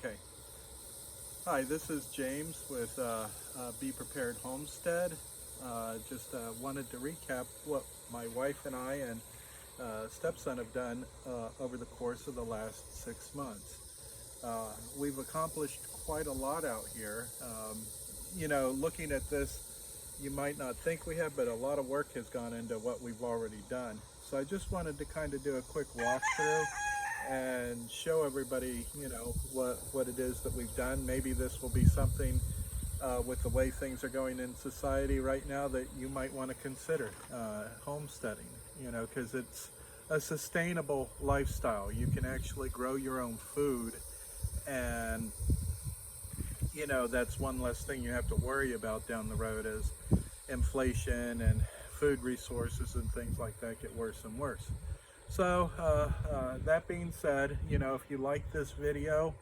Okay. Hi, this is James with Beee Prepared Homestead. Just wanted to recap what my wife and I and stepson have done over the course of the last 6 months. We've accomplished quite a lot out here. Looking at this, you might not think we have, but a lot of work has gone into what we've already done. So I just wanted to kind of do a quick walkthrough and show everybody, what it is that we've done. Maybe this will be something with the way things are going in society right now that you might want to consider homesteading, because it's a sustainable lifestyle. You can actually grow your own food, and that's one less thing you have to worry about down the road as inflation and food resources and things like that get worse and worse. So that being said, if you like this video,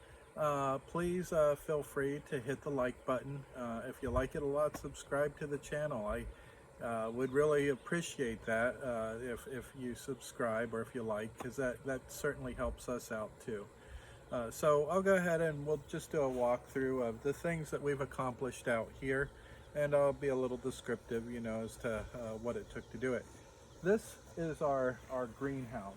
please feel free to hit the like button. If you like it a lot, subscribe to the channel. I would really appreciate that if you subscribe, or if you like, because that certainly helps us out too. So I'll go ahead and we'll just do a walkthrough of the things that we've accomplished out here, and I'll be a little descriptive, as to what it took to do it. This is our greenhouse.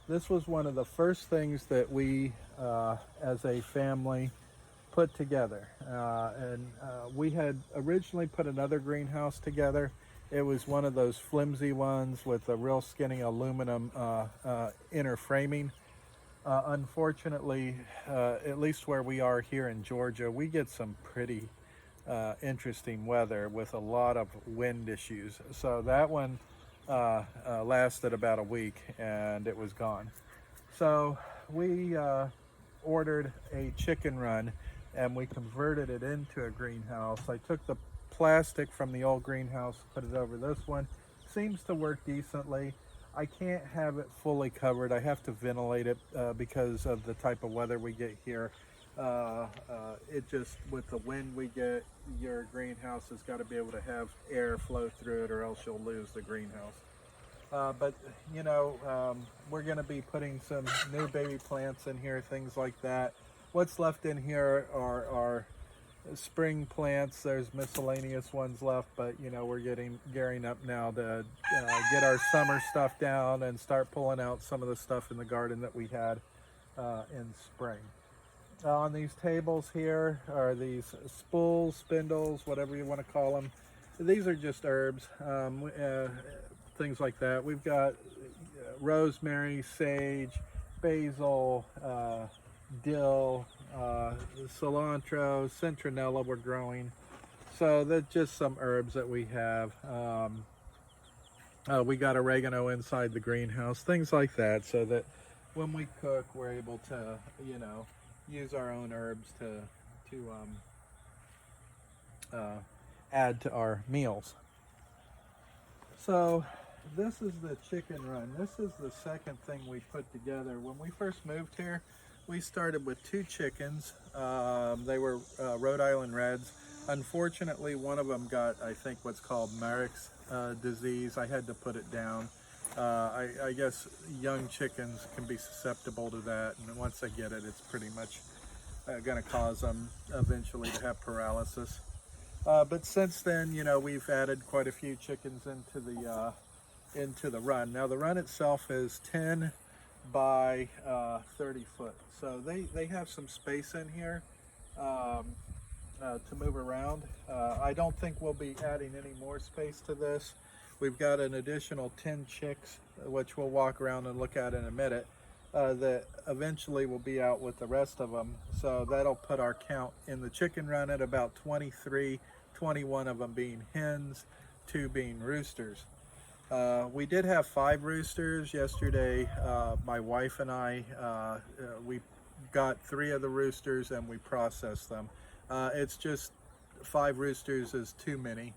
This was one of the first things that we as a family put together, and we had originally put another greenhouse together. It was one of those flimsy ones with a real skinny aluminum inner framing. Unfortunately, at least where we are here in Georgia, we get some pretty interesting weather with a lot of wind issues. So that one lasted about a week and it was gone. So we ordered a chicken run and we converted it into a greenhouse. I took the plastic from the old greenhouse, put it over this one. Seems to work decently. I can't have it fully covered. I have to ventilate it because of the type of weather we get here. It just, with the wind we get, your greenhouse has got to be able to have air flow through it, or else you'll lose the greenhouse. But we're going to be putting some new baby plants in here, things like that. What's left in here are spring plants. There's miscellaneous ones left, but we're gearing up now to get our summer stuff down and start pulling out some of the stuff in the garden that we had in spring. On these tables here are these spools, spindles, whatever you want to call them. These are just herbs, things like that. We've got rosemary, sage, basil, dill, cilantro, citronella we're growing. So that's just some herbs that we have. We got oregano inside the greenhouse, things like that, so that when we cook, we're able to, use our own herbs to add to our meals. So this is the chicken run. This is the second thing we put together. When we first moved here, we started with 2 chickens. They were Rhode Island Reds. Unfortunately, one of them got, I think, what's called Marek's disease. I had to put it down. I guess young chickens can be susceptible to that, and once they get it, it's pretty much going to cause them eventually to have paralysis. But since then, we've added quite a few chickens into the run. Now the run itself is 10 by 30 foot, so they have some space in here to move around. I don't think we'll be adding any more space to this. We've got an additional 10 chicks, which we'll walk around and look at in a minute, that eventually will be out with the rest of them. So that'll put our count in the chicken run at about 23, 21 of them being hens, 2 being roosters. We did have 5 roosters yesterday. My wife and I, we got 3 of the roosters and we processed them. It's just 5 roosters is too many.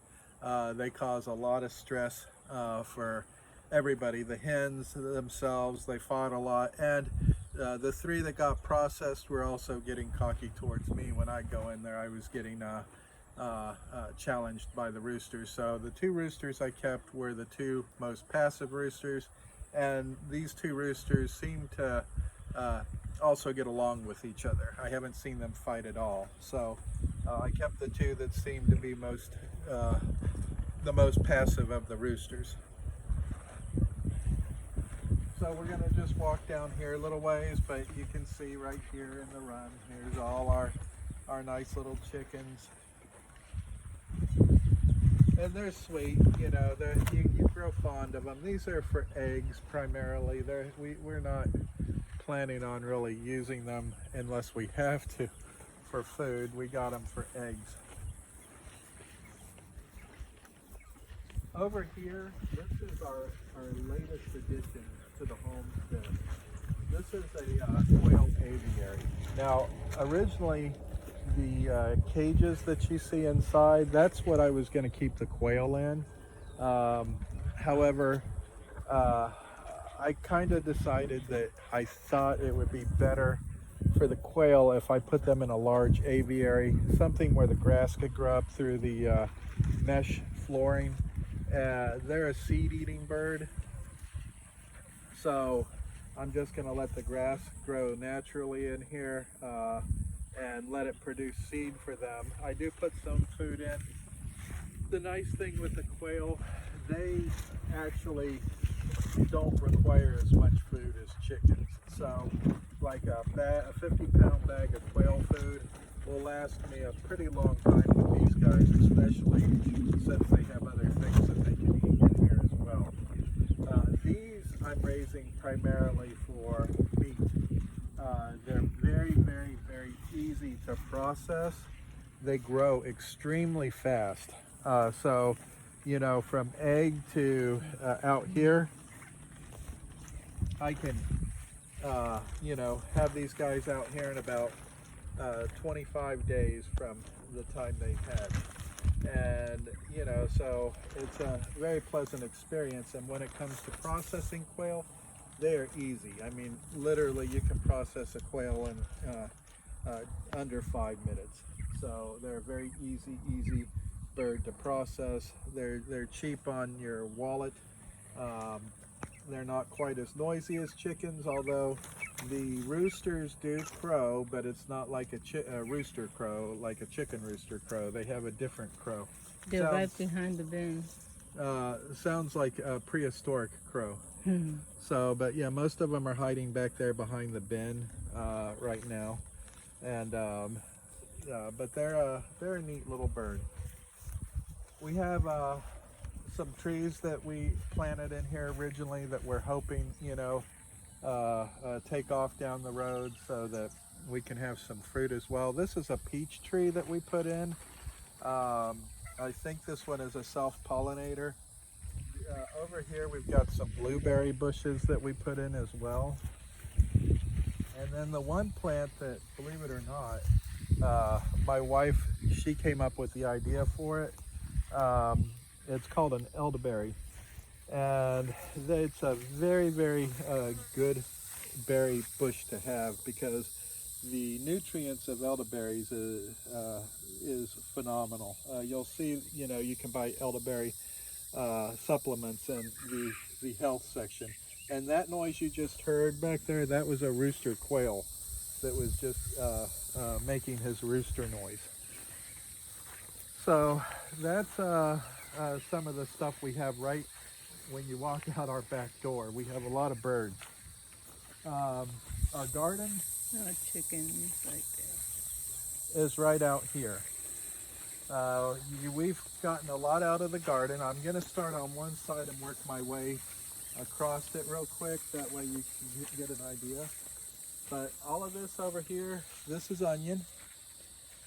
They cause a lot of stress for everybody. The hens themselves, they fought a lot, and the 3 that got processed were also getting cocky towards me. When I go in there, I was getting challenged by the roosters. So the 2 roosters I kept were the 2 most passive roosters, and these 2 roosters seem to also get along with each other. I haven't seen them fight at all. So I kept the two that seemed to be the most passive of the roosters. So we're going to just walk down here a little ways, but you can see right here in the run, here's all our nice little chickens. And they're sweet, you know, you grow fond of them. These are for eggs primarily. We're not planning on really using them unless we have to for food. We got them for eggs. Over here, this is our latest addition to the homestead. This is a Quail Aviary. Now, originally, the cages that you see inside, that's what I was going to keep the quail in. However, I kind of decided that I thought it would be better for the quail if I put them in a large aviary, something where the grass could grow up through the mesh flooring. They're a seed-eating bird, so I'm just going to let the grass grow naturally in here and let it produce seed for them. I do put some food in. The nice thing with the quail, they actually don't require as much food as chickens. So like a 50-pound bag of quail food will last me a pretty long time with these guys, especially since they have other things that they can eat in here as well. These I'm raising primarily for meat. They're very, very, very easy to process. They grow extremely fast. So, you know, from egg to out here, I can, you know, have these guys out here in about 25 days from the time they hatch. And, you know, so it's a very pleasant experience. And when it comes to processing quail, they are easy. I mean, literally you can process a quail in under 5 minutes. So they're a very easy bird to process. They're cheap on your wallet. They're not quite as noisy as chickens, although the roosters do crow, but it's not like a rooster crow, like a chicken rooster crow. They have a different crow. They're right behind the bin. Sounds like a prehistoric crow. So, but yeah, most of them are hiding back there behind the bin right now, and but they're a neat little bird. We have some trees that we planted in here originally that we're hoping, you know, take off down the road so that we can have some fruit as well. This is a peach tree that we put in. I think this one is a self-pollinator. Over here we've got some blueberry bushes that we put in as well. And then the one plant that, believe it or not, my wife, she came up with the idea for it. It's called an elderberry, and it's a very, very good berry bush to have because the nutrients of elderberries is phenomenal. You'll see, you know, you can buy elderberry supplements in the health section, and that noise you just heard back there, that was a rooster quail that was just making his rooster noise. So that's some of the stuff we have right when you walk out our back door. We have a lot of birds. Our garden Chickens right there is right out here. We've gotten a lot out of the garden. I'm going to start on one side and work my way across it real quick. That way you can get an idea. But all of this over here, this is onion.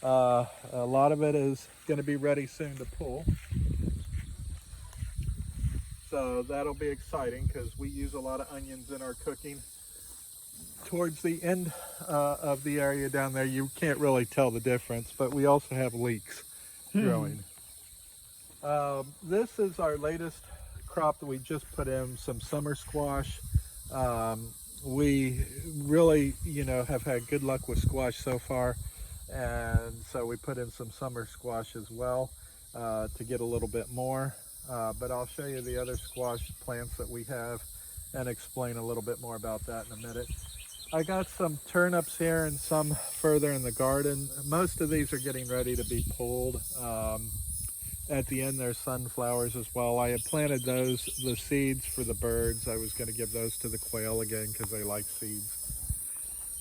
A lot of it is going to be ready soon to pull. So that'll be exciting because we use a lot of onions in our cooking. Towards the end of the area down there, you can't really tell the difference, but we also have leeks growing. This is our latest crop that we just put in, some summer squash. We really, you know, have had good luck with squash so far, and so we put in some summer squash as well to get a little bit more. But I'll show you the other squash plants that we have and explain a little bit more about that in a minute. I got some turnips here and some further in the garden. Most of these are getting ready to be pulled. At the end there's sunflowers as well. I had planted those, the seeds for the birds. I was going to give those to the quail again because they like seeds.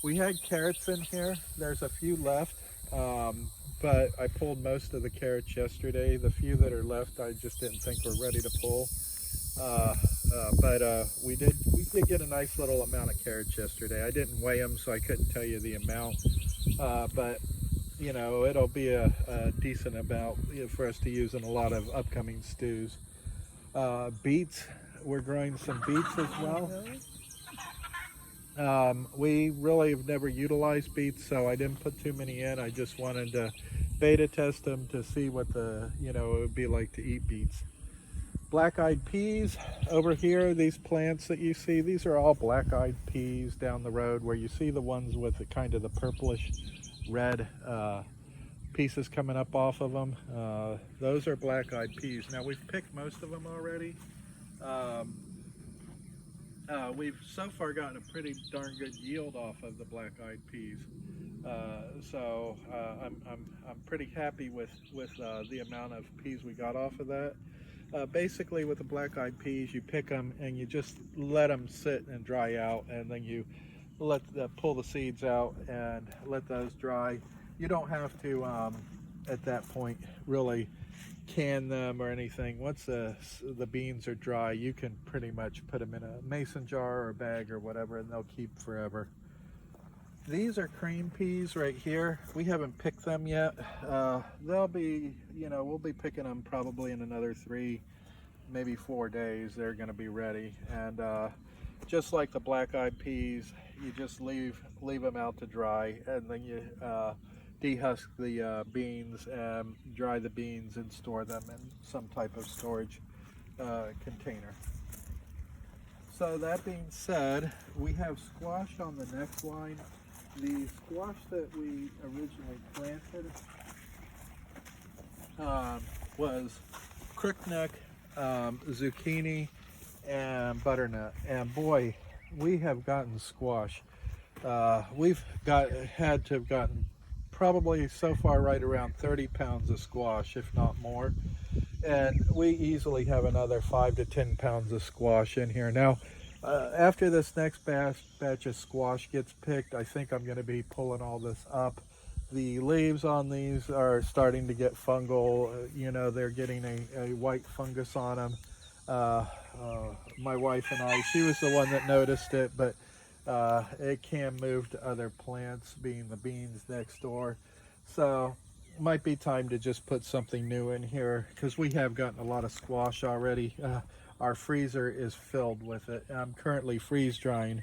We had carrots in here. There's a few left, but I pulled most of the carrots yesterday. The few that are left I just didn't think were ready to pull. But we did get a nice little amount of carrots yesterday. I didn't weigh them, so I couldn't tell you the amount. But you know, it'll be a decent amount for us to use in a lot of upcoming stews. Beets, we're growing some beets as well. We really have never utilized beets, so I didn't put too many in. I just wanted to beta test them to see what it would be like to eat beets. Black-eyed peas over here, these plants that you see, these are all black-eyed peas down the road, where you see the ones with the kind of the purplish red pieces coming up off of them. Those are black-eyed peas. Now we've picked most of them already. We've so far gotten a pretty darn good yield off of the black-eyed peas. So I'm pretty happy with the amount of peas we got off of that. Basically with the black-eyed peas, you pick them and you just let them sit and dry out, and then you pull the seeds out and let those dry. You don't have to at that point really can them or anything. Once the beans are dry, you can pretty much put them in a mason jar or a bag or whatever, and they'll keep forever. These are cream peas right here. We haven't picked them yet. They'll be, we'll be picking them probably in another 3, maybe 4 days. They're going to be ready. And just like the black-eyed peas, you just leave them out to dry, and then you dehusk the beans and dry the beans and store them in some type of storage container. So that being said, we have squash on the next line. The squash that we originally planted was crookneck, zucchini, and butternut. And boy, we have gotten squash. We've had to have gotten probably so far right around 30 pounds of squash, if not more. And we easily have another 5 to 10 pounds of squash in here. Now, after this next batch of squash gets picked, I think I'm going to be pulling all this up. The leaves on these are starting to get fungal. They're getting a white fungus on them. My wife and I, she was the one that noticed it, but it can move to other plants, being the beans next door. So it might be time to just put something new in here, because we have gotten a lot of squash already. Our freezer is filled with it. I'm currently freeze drying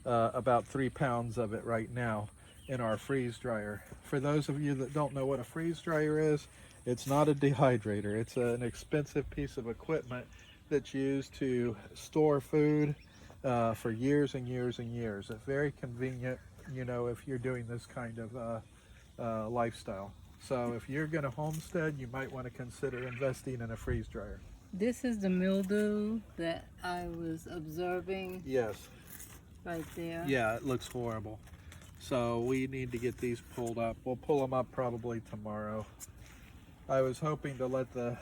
about 3 pounds of it right now in our freeze dryer. For those of you that don't know what a freeze dryer is, it's not a dehydrator. It's an expensive piece of equipment that's used to store food for years and years and years. It's very convenient, if you're doing this kind of lifestyle. So if you're going to homestead, you might want to consider investing in a freeze dryer. This is the mildew that I was observing. Yes. Right there. Yeah, it looks horrible. So we need to get these pulled up. We'll pull them up probably tomorrow. I was hoping to let the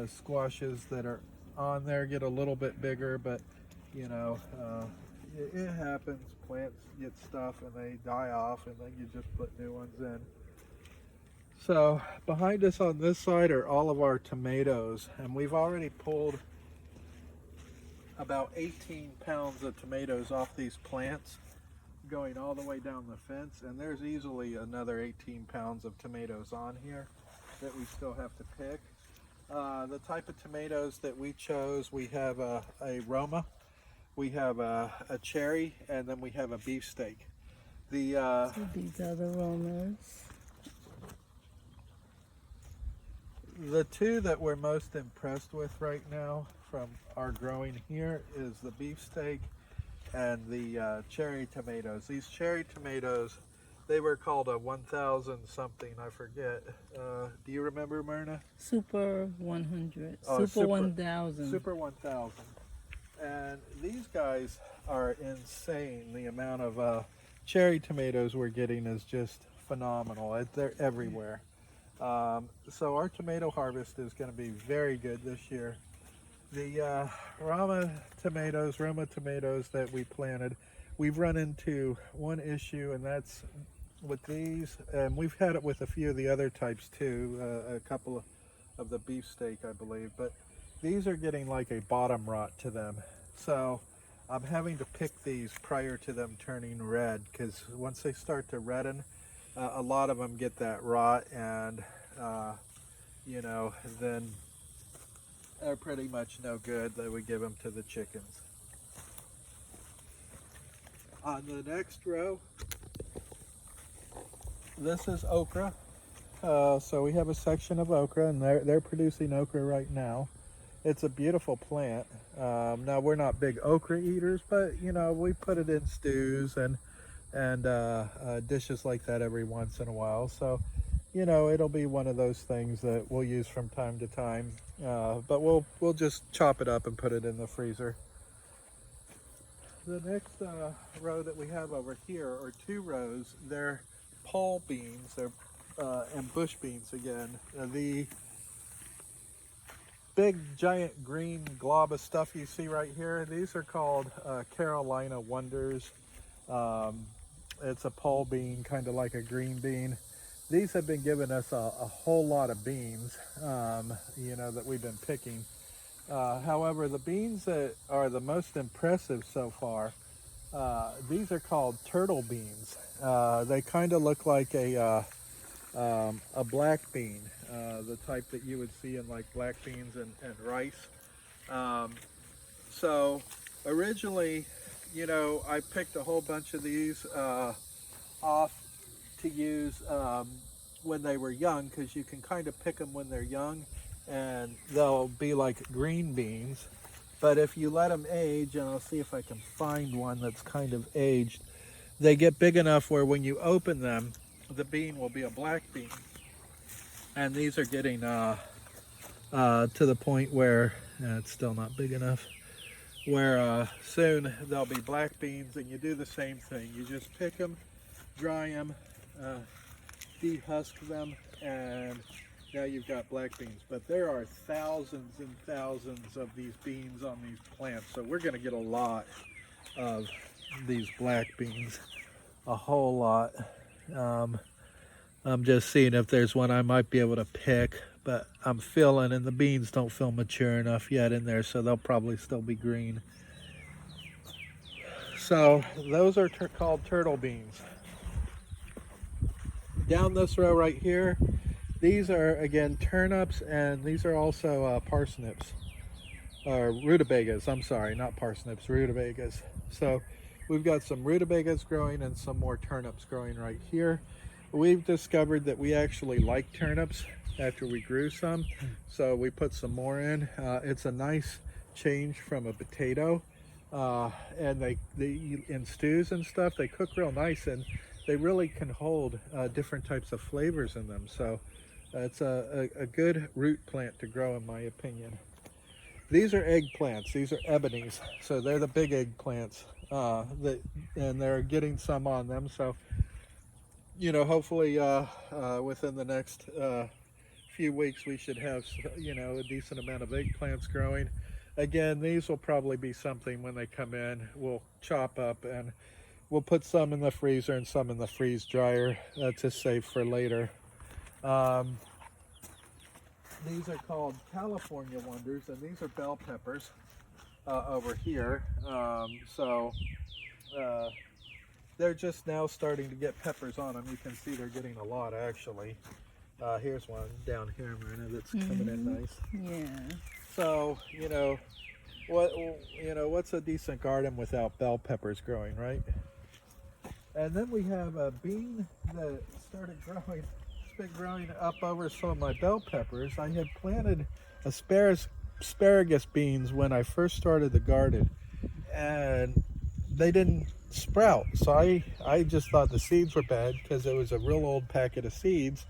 squashes that are on there get a little bit bigger, but it happens. Plants get stuff and they die off, and then you just put new ones in. So behind us on this side are all of our tomatoes, and we've already pulled about 18 pounds of tomatoes off these plants, going all the way down the fence, and there's easily another 18 pounds of tomatoes on here that we still have to pick. The type of tomatoes that we chose, we have a Roma, we have a cherry, and then we have a beefsteak. So these are the Romas. The two that we're most impressed with right now from our growing here is the beefsteak and the cherry tomatoes. These cherry tomatoes, they were called a 1,000 something, I forget. Do you remember, Myrna? Super 100. Oh, Super 1,000. Super 1,000. And these guys are insane, the amount of cherry tomatoes we're getting is just phenomenal. They're everywhere. So our tomato harvest is going to be very good this year. The Roma tomatoes that we planted, we've run into one issue, and that's with these, and we've had it with a few of the other types too, a couple of the beefsteak, I believe, but these are getting like a bottom rot to them. So I'm having to pick these prior to them turning red, because once they start to redden, a lot of them get that rot, and you know, then they're pretty much no good. That we give them to the chickens. On the next row, this is okra. So we have a section of okra, and they're producing okra right now. It's a beautiful plant. Now we're not big okra eaters, but you know, we put it in stews and dishes like that every once in a while. So you know, it'll be one of those things that we'll use from time to time. But we'll just chop it up and put it in the freezer. The next row that we have over here, or two rows, they're pole beans. They're and bush beans again. The big giant green glob of stuff you see right here, these are called Carolina Wonders. It's a pole bean, kind of like a green bean. These have been giving us a whole lot of beans, you know, that we've been picking. However, the beans that are the most impressive so far, these are called turtle beans. They kind of look like a black bean, the type that you would see in like black beans and rice. So originally, you know, I picked a whole bunch of these off to use when they were young, because you can kind of pick them when they're young and they'll be like green beans. But if you let them age, and I'll see if I can find one that's kind of aged, they get big enough where when you open them, the bean will be a black bean. And these are getting to the point where it's still not big enough, where soon they'll be black beans. And you do the same thing. You just pick them, dry them, dehusk them, and now you've got black beans. But there are thousands and thousands of these beans on these plants, so we're going to get a lot of these black beans, a whole lot. I'm just seeing if there's one I might be able to pick, but I'm feeling, and the beans don't feel mature enough yet in there, so they'll probably still be green. So those are called turtle beans. Down this row right here, these are again turnips, and these are also parsnips, or rutabagas. I'm sorry, not parsnips, rutabagas. So we've got some rutabagas growing and some more turnips growing right here. We've discovered that we actually like turnips after we grew some, so we put some more in. It's a nice change from a potato, and they in stews and stuff, they cook real nice, and they really can hold different types of flavors in them. So it's a good root plant to grow, in my opinion. These are eggplants. These are ebonies, so they're the big eggplants, and they're getting some on them. So you know, hopefully within the next few weeks we should have, you know, a decent amount of eggplants growing. Again, these will probably be something when they come in we'll chop up, and we'll put some in the freezer and some in the freeze dryer to save for later. These are called California Wonders, and these are bell peppers over here. They're just now starting to get peppers on them. You can see they're getting a lot, actually. Here's one down here, Marina, that's coming in nice. Yeah. So, you know, what's a decent garden without bell peppers growing, right? And then we have a bean that started growing. It's been growing up over some of my bell peppers. I had planted asparagus beans when I first started the garden, and they didn't sprout. So I just thought the seeds were bad, because it was a real old packet of seeds,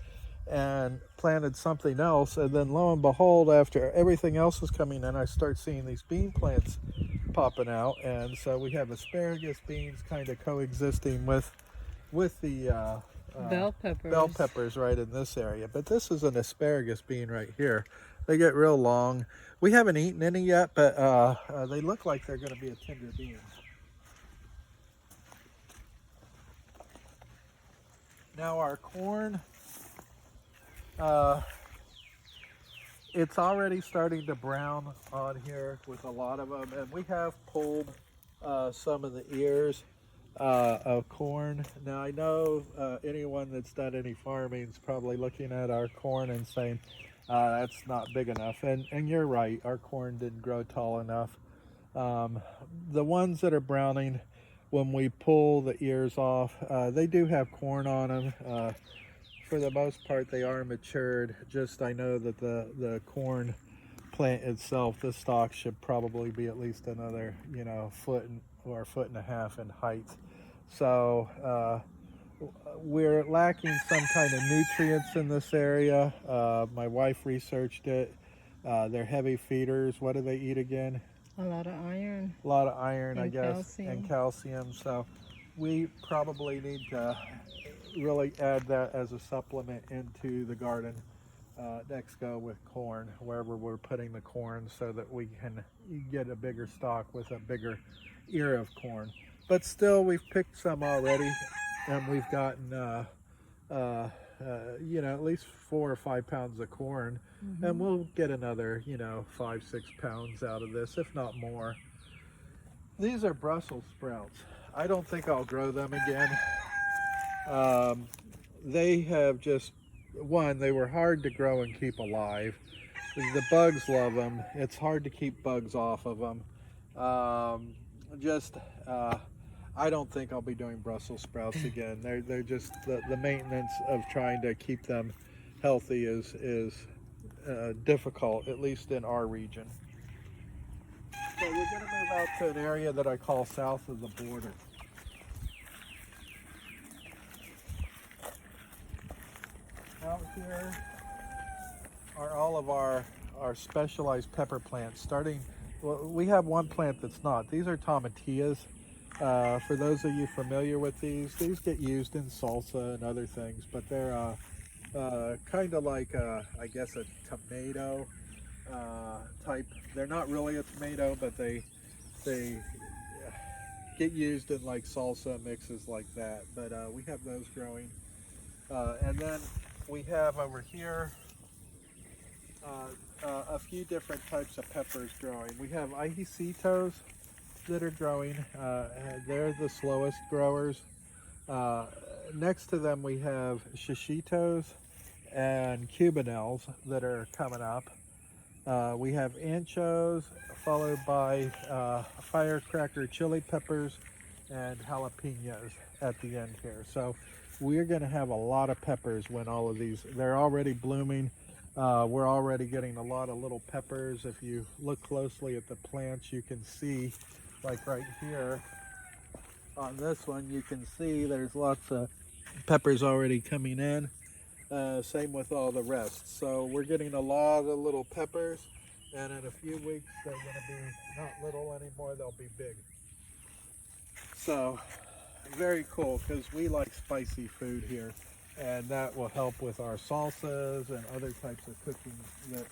and planted something else. And then lo and behold, after everything else was coming in, I start seeing these bean plants popping out. And so we have asparagus beans kind of coexisting with with the Bell peppers. bell peppers right in this area. But this is an asparagus bean right here. They get real long. We haven't eaten any yet, but they look like they're going to be a tender bean. Now our corn, it's already starting to brown on here with a lot of them, and we have pulled some of the ears of corn. Now I know anyone that's done any farming is probably looking at our corn and saying that's not big enough, and you're right, our corn didn't grow tall enough. The ones that are browning, when we pull the ears off, they do have corn on them. For the most part, they are matured. Just I know that the corn plant itself, the stalk should probably be at least another, or a foot and a half in height. So we're lacking some kind of nutrients in this area. My wife researched it. They're heavy feeders. What do they eat again? A lot of iron. A lot of iron, And I guess, calcium. and calcium. So we probably need to really add that as a supplement into the garden. Next go with corn, wherever we're putting the corn, so that we can get a bigger stalk with a bigger ear of corn. But still, we've picked some already, and we've gotten at least 4 or 5 pounds of corn, and we'll get another 5-6 pounds out of this, if not more. These are Brussels sprouts. I don't think I'll grow them again. They have just, they were hard to grow and keep alive. The bugs love them. It's hard to keep bugs off of them. I don't think I'll be doing Brussels sprouts again. They're just, the maintenance of trying to keep them healthy is difficult, at least in our region. So we're going to move out to an area that I call south of the border. Out here are all of our specialized pepper plants. We have one plant that's not. These are Tomatillos. For those of you familiar with these get used in salsa and other things, but they're kind of like, I guess, a tomato type. They're not really a tomato, but they get used in like salsa mixes like that. But we have those growing. And then we have over here a few different types of peppers growing. We have ajicitos that are growing. They're the slowest growers. Next to them we have shishitos and cubanelles that are coming up. We have anchos, followed by firecracker chili peppers and jalapenos at the end here. So we're going to have a lot of peppers when all of these, they're already blooming. We're already getting a lot of little peppers. If you look closely at the plants, you can see, like right here on this one, you can see there's lots of peppers already coming in. Same with all the rest. So we're getting a lot of little peppers, and in a few weeks they're going to be not little anymore, they'll be big. So very cool, because we like spicy food here, and that will help with our salsas and other types of cooking that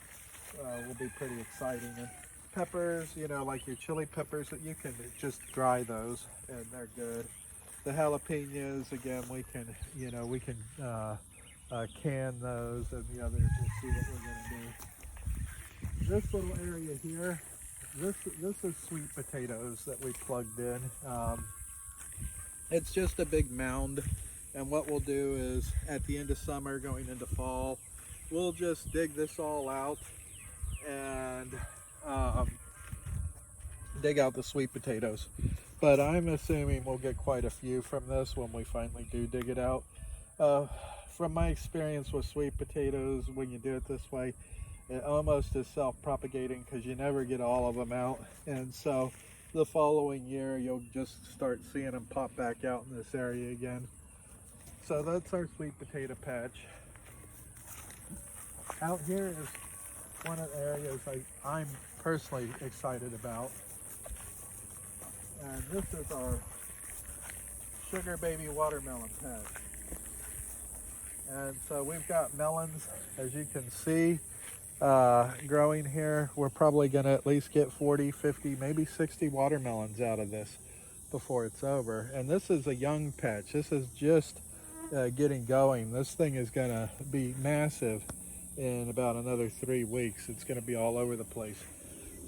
will be pretty exciting. And peppers, like your chili peppers, that you can just dry those and they're good. The jalapenos, again, we can can those, and the others. We'll see what we're going to do. This little area here, this is sweet potatoes that we plugged in. It's just a big mound, and what we'll do is at the end of summer going into fall, we'll just dig this all out and dig out the sweet potatoes. But I'm assuming we'll get quite a few from this when we finally do dig it out. From my experience with sweet potatoes, when you do it this way, it almost is self-propagating, because you never get all of them out. And so the following year, you'll just start seeing them pop back out in this area again. So that's our sweet potato patch. Out here is one of the areas I'm personally excited about. And this is our sugar baby watermelon patch. And so we've got melons, as you can see, growing here. We're probably going to at least get 40, 50, maybe 60 watermelons out of this before it's over. And this is a young patch. This is just getting going. This thing is going to be massive in about another 3 weeks. It's going to be all over the place.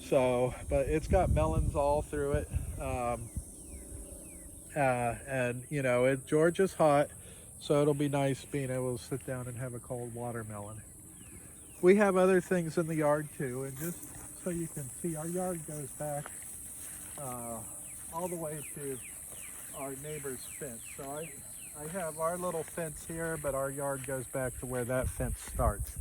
So, but it's got melons all through it. And you know, Georgia's hot, so it'll be nice being able to sit down and have a cold watermelon. We have other things in the yard too, and just so you can see, our yard goes back all the way to our neighbor's fence. So I have our little fence here, but our yard goes back to where that fence starts.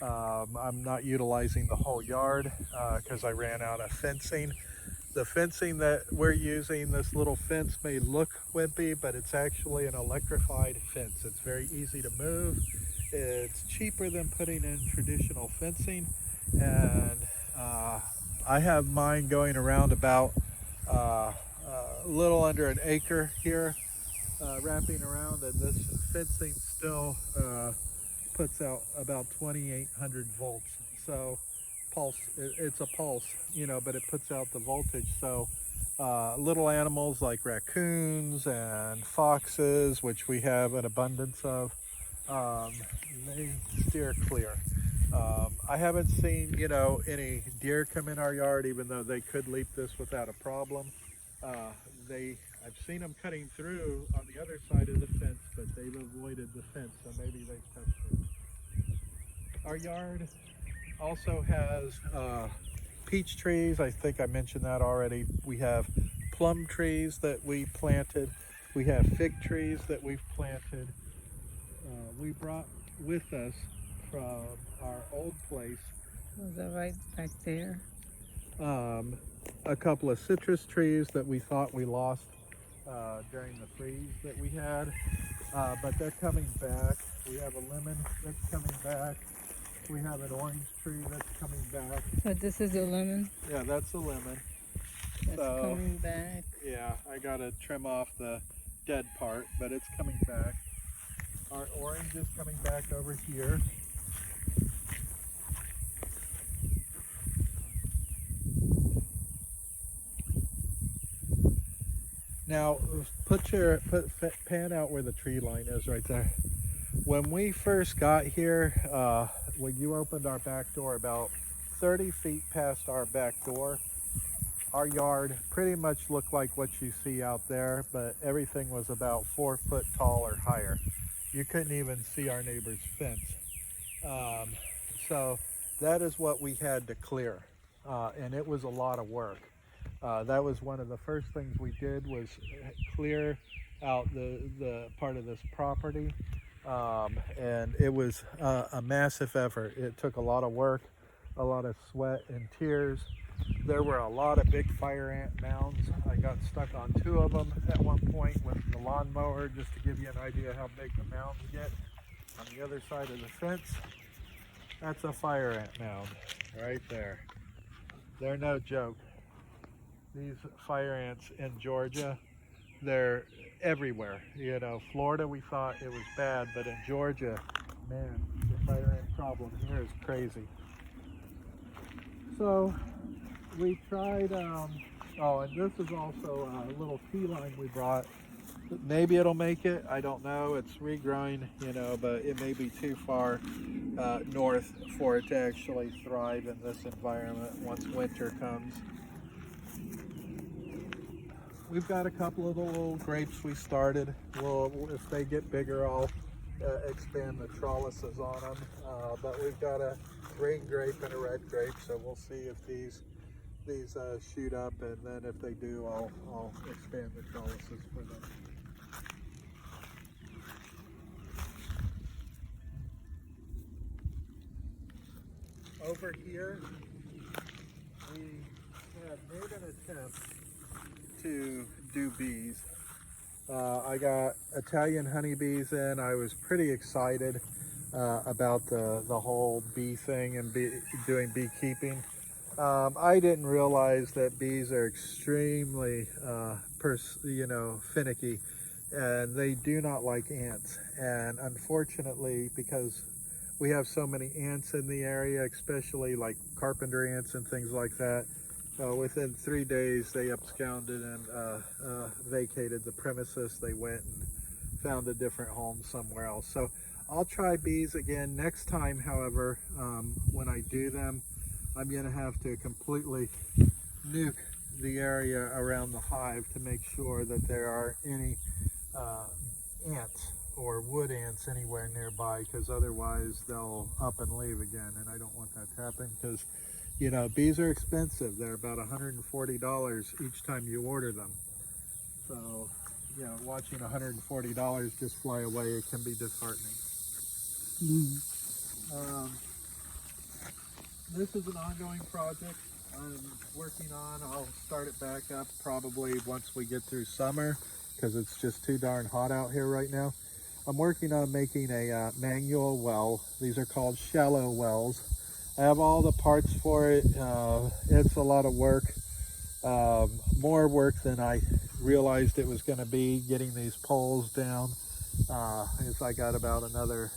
I'm not utilizing the whole yard because I ran out of fencing. The fencing that we're using, this little fence may look wimpy, but it's actually an electrified fence. It's very easy to move. It's cheaper than putting in traditional fencing. And I have mine going around about a little under an acre here, wrapping around, and this fencing still puts out about 2,800 volts. So it's a pulse, you know, but it puts out the voltage. So little animals like raccoons and foxes, which we have an abundance of, they steer clear. I haven't seen, you know, any deer come in our yard, even though they could leap this without a problem. I've seen them cutting through on the other side of the fence, but they've avoided the fence, so maybe they've touched it. Our yard also has peach trees. I think I mentioned that already. We have plum trees that we planted. We have fig trees that we've planted. We brought with us from our old place. Those are right back there. A couple of citrus trees that we thought we lost during the freeze that we had, but they're coming back. We have a lemon that's coming back. We have an orange tree that's coming back. So this is a lemon? Yeah, that's a lemon. That's coming back. Yeah, I gotta trim off the dead part, but it's coming back. Our orange is coming back over here. Now, pan out where the tree line is right there. When we first got here, when you opened our back door, about 30 feet past our back door, our yard pretty much looked like what you see out there, but everything was about 4 foot tall or higher. You couldn't even see our neighbor's fence. So that is what we had to clear, and it was a lot of work. That was one of the first things we did, was clear out the part of this property, and it was a massive effort. It took a lot of work, a lot of sweat and tears. There were a lot of big fire ant mounds. I got stuck on 2 of them at one point with the lawnmower, just to give you an idea how big the mounds get. On the other side of the fence, that's a fire ant mound right there. They're no joke. These fire ants in Georgia, they're everywhere. You know, Florida, we thought it was bad, but in Georgia, man, the fire ant problem here is crazy. So we tried, oh, and this is also a little key line we brought. Maybe it'll make it, I don't know. It's regrowing, you know, but it may be too far north for it to actually thrive in this environment once winter comes. We've got a couple of the little grapes we started. Well, if they get bigger, I'll expand the trellises on them. But we've got a green grape and a red grape, so we'll see if these shoot up, and then if they do, I'll expand the trellises for them. Over here, we had made an attempt to do bees. I got Italian honeybees in. I was pretty excited about the whole bee thing and doing beekeeping. I didn't realize that bees are extremely finicky. and they do not like ants. And unfortunately, because we have so many ants in the area, especially like carpenter ants and things like that, within 3 days they absconded and vacated the premises. They went and found a different home somewhere else. So I'll try bees again next time. However, when I do them, I'm going to have to completely nuke the area around the hive to make sure that there are any ants or wood ants anywhere nearby, because otherwise they'll up and leave again, and I don't want that to happen, because you know, bees are expensive. They're about $140 each time you order them. So, you know, watching $140 just fly away, it can be disheartening. This is an ongoing project I'm working on. I'll start it back up probably once we get through summer, because it's just too darn hot out here right now. I'm working on making a manual well. These are called shallow wells. I have all the parts for it. It's a lot of work, more work than I realized it was going to be, getting these poles down. As I got about another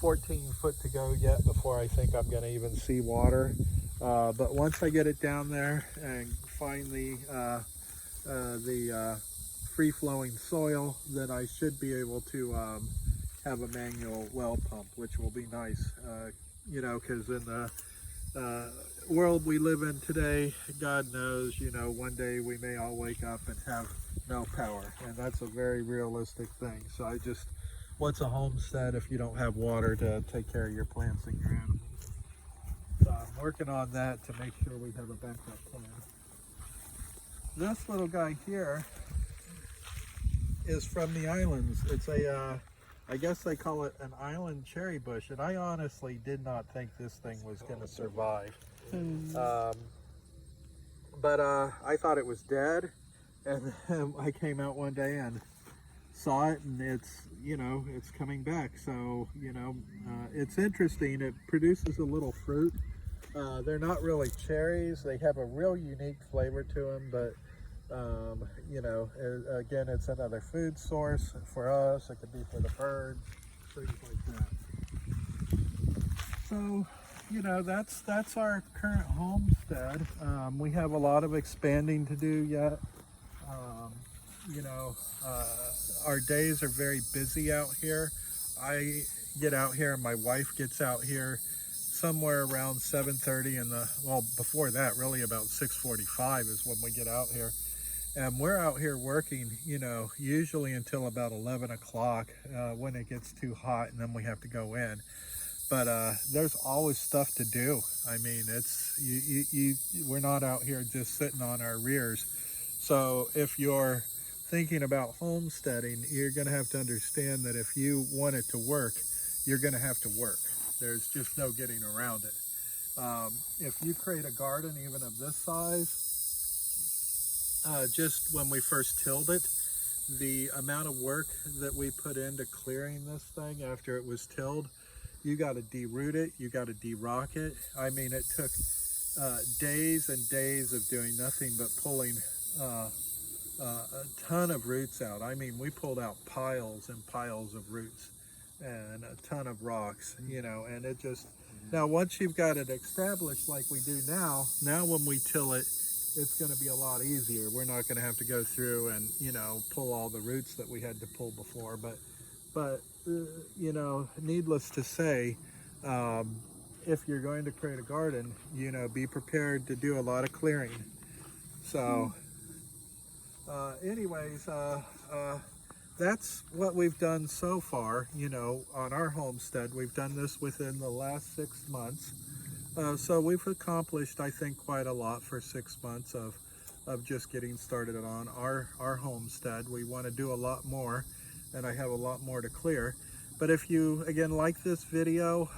14 foot to go yet before I think I'm going to even see water. But once I get it down there and find the free-flowing soil, then I should be able to have a manual well pump, which will be nice. You know, because in the world we live in today, God knows, you know, one day we may all wake up and have no power, and that's a very realistic thing. So what's a homestead if you don't have water to take care of your plants and your animals? So I'm working on that to make sure we have a backup plan. This little guy here is from the islands. It's I guess they call it an island cherry bush, and I honestly did not think this thing was going to survive. But I thought it was dead, and I came out one day and saw it, and it's, you know, it's coming back. So, you know, it's interesting. It produces a little fruit. They're not really cherries. They have a real unique flavor to them, but you know, again, it's another food source for us. It could be for the birds, things like that. So, you know, that's our current homestead. We have a lot of expanding to do yet. You know, our days are very busy out here. I get out here and my wife gets out here somewhere around 7:30 in the, well, before that, really about 6:45 is when we get out here. And we're out here working, you know, usually until about 11 o'clock when it gets too hot, and then we have to go in. But there's always stuff to do. I mean, it's we're not out here just sitting on our rears. So if you're thinking about homesteading, you're going to have to understand that if you want it to work, you're going to have to work. There's just no getting around it. If you create a garden even of this size, just when we first tilled it, the amount of work that we put into clearing this thing after it was tilled, you got to deroot it, you got to de-rock it. I mean, it took days and days of doing nothing but pulling a ton of roots out. I mean, we pulled out piles and piles of roots and a ton of rocks, you know, and it just, now once you've got it established like we do now when we till it, it's going to be a lot easier. We're not going to have to go through and, you know, pull all the roots that we had to pull before. But you know, needless to say, if you're going to create a garden, you know, be prepared to do a lot of clearing. So anyways, that's what we've done so far, you know, on our homestead. We've done this within the last 6 months. So we've accomplished, I think, quite a lot for 6 months of just getting started on our homestead. We want to do a lot more, and I have a lot more to clear. But if you, again, like this video,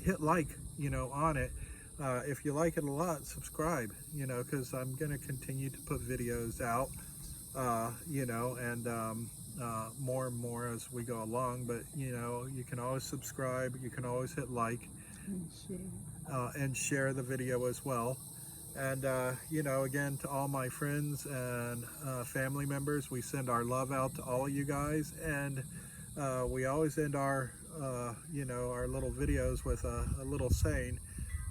hit like, you know, on it. If you like it a lot, subscribe, you know, because I'm going to continue to put videos out, you know, and more and more as we go along. But, you know, you can always subscribe. You can always hit like. And share the video as well. And, you know, again, to all my friends and family members, we send our love out to all of you guys. And we always end our, you know, our little videos with a little saying,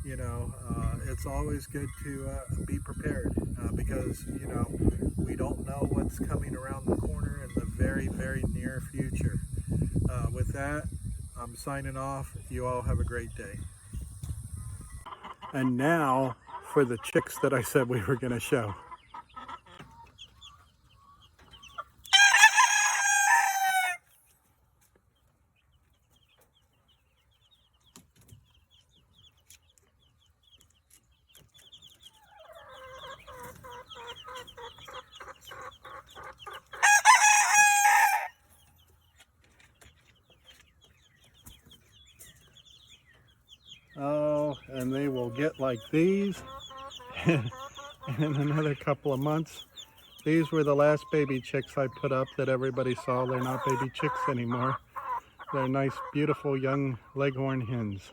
you know, it's always good to be prepared because, you know, we don't know what's coming around the corner in the very, very near future. With that, I'm signing off. You all have a great day. And now for the chicks that I said we were going to show. Oh, and they will get like these in another couple of months. These were the last baby chicks I put up that everybody saw. They're not baby chicks anymore. They're nice, beautiful young leghorn hens.